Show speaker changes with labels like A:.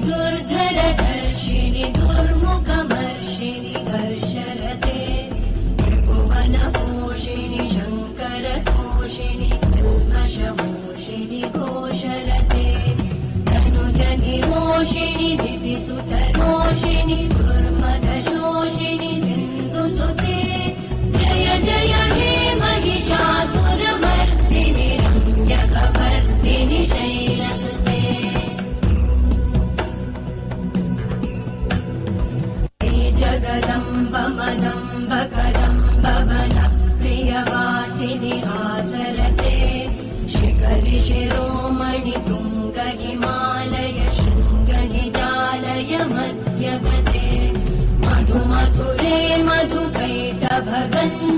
A: दुर्धरधर्षिणि दुर्मुखमर्षिणि हर्षरते भुवनपोषिणि शङ्करतोषिणि कल्मषमोषिणि घोषरते तनुजनिरोषिणि दितिसुतरोषिणि दुर्मदशोषिणि सिन्धुसुते जय जय हे महिषासुरमर्दिनि रम्यकपर्दिनि शैलसुते जगदम्ब मदम्ब कदम्ब वनप्रियवासिनि आसरते शिखरि शिरोमणि तुङ्ग हिमालय शृङ्गनिजालय मध्यगते मधु मधुरे मधुकैटभगन्